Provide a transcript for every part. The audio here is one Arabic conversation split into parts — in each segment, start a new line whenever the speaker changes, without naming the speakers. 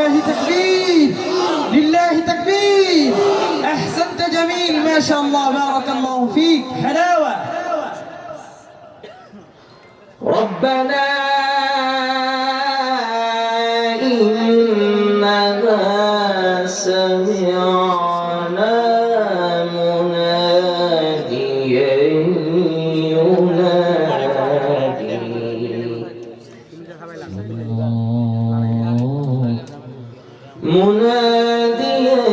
لله تكبير لله تكبير أحسنت جميل ما شاء الله بارك الله فيك حلاوة
ربنا إننا سمعنا مناديا ينادي مناديا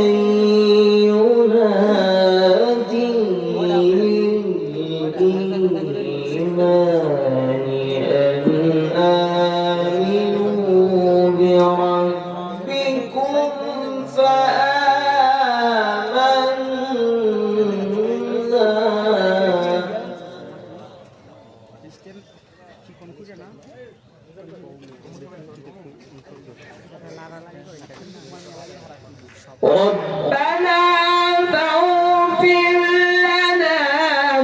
ينادي للإيمان أن آمنوا بربكم فآمنا ربنا فاغفر لنا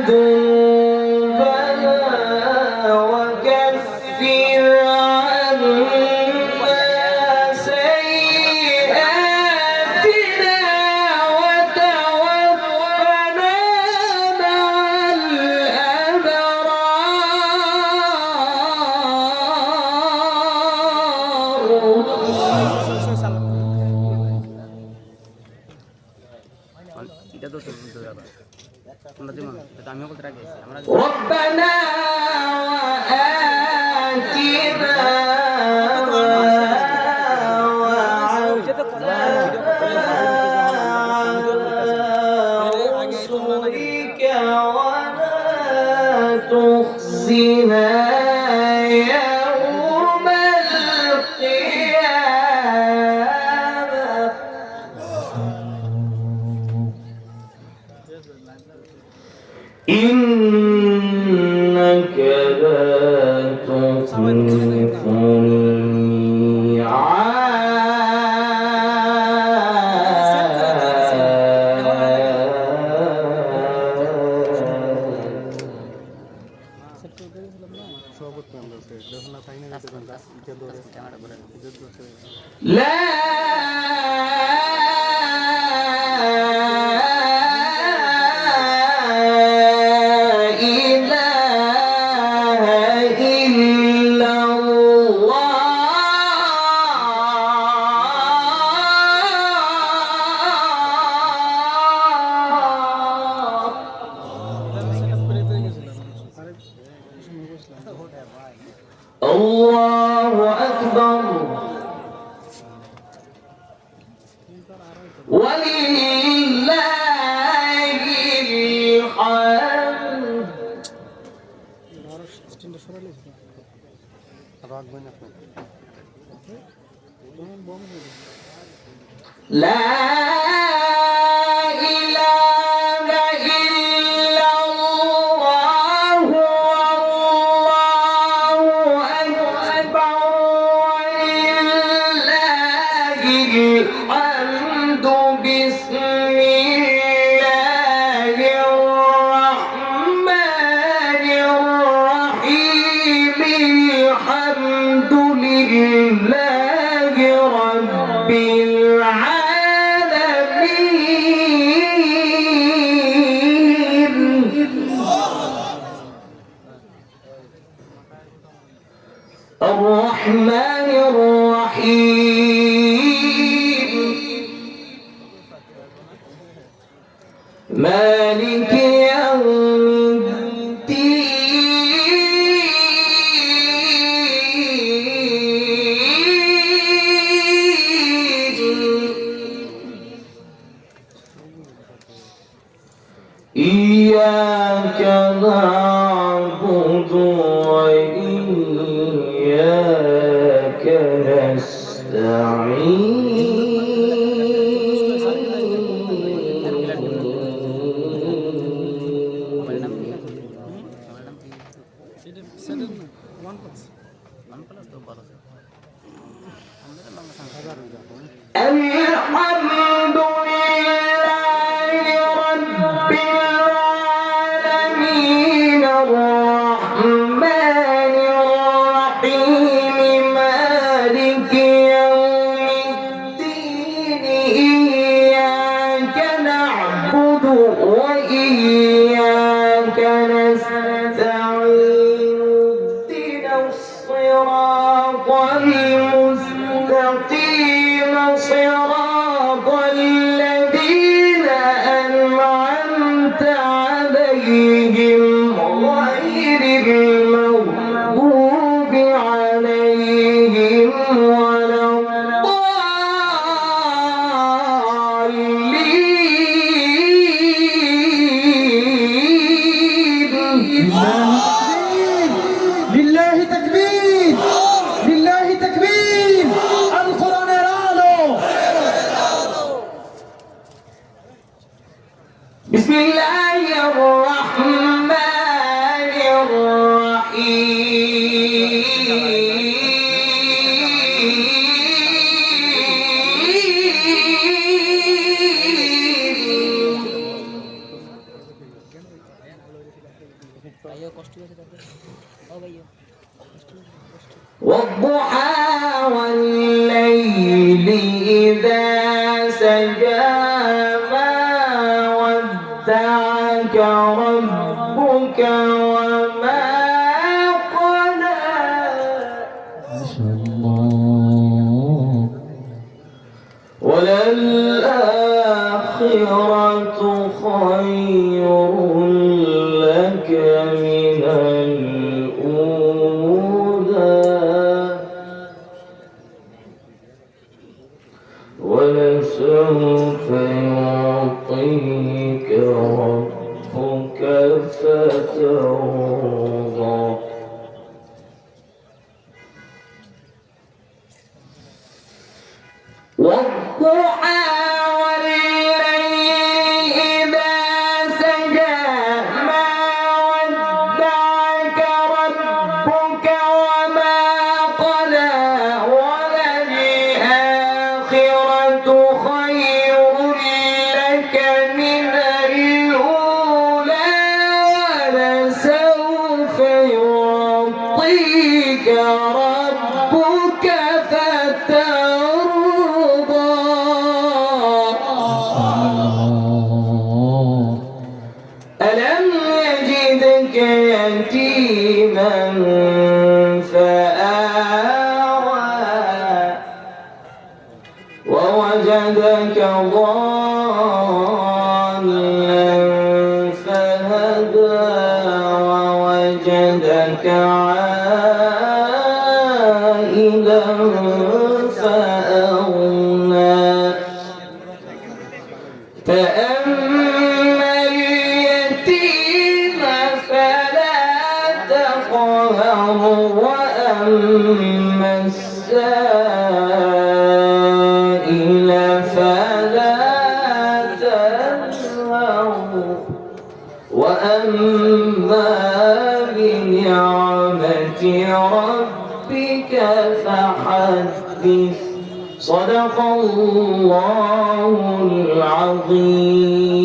ذنوبنا وكفر عنا سيئاتنا وتوفنا مع ربنا وآتنا رسلك ولا تخزنا يوم القيامة إنك لا تخلف الله أكبر ولله الحمد لا إله إلا الله والله أكبر ولله الحمد بسم الله الرحمن الرحيم الحمد لله رب العالمين الرحمن الرحيم مالك يوم إياك نعبد وإياك نستعين الحمد لله رب العالمين الرحمن الرحيم مالك يوم وللآخرة خير لك من الأولى ولسوف يعطيك ربك فترضى والضحى والليل إذا سجى ما ودعك ربك وما قلى وللآخرة خير لك من الأولى ولسوف يعطيك ربك فترضى ألم يجدك يتيما فآوى ووجدك ضالا فهدى ووجدك عائلا فأغنى فأما اليتيم فلا تقهر وأما السائل فلا تنهر وأما بنعمة ربك فحدث صدق الله العظيم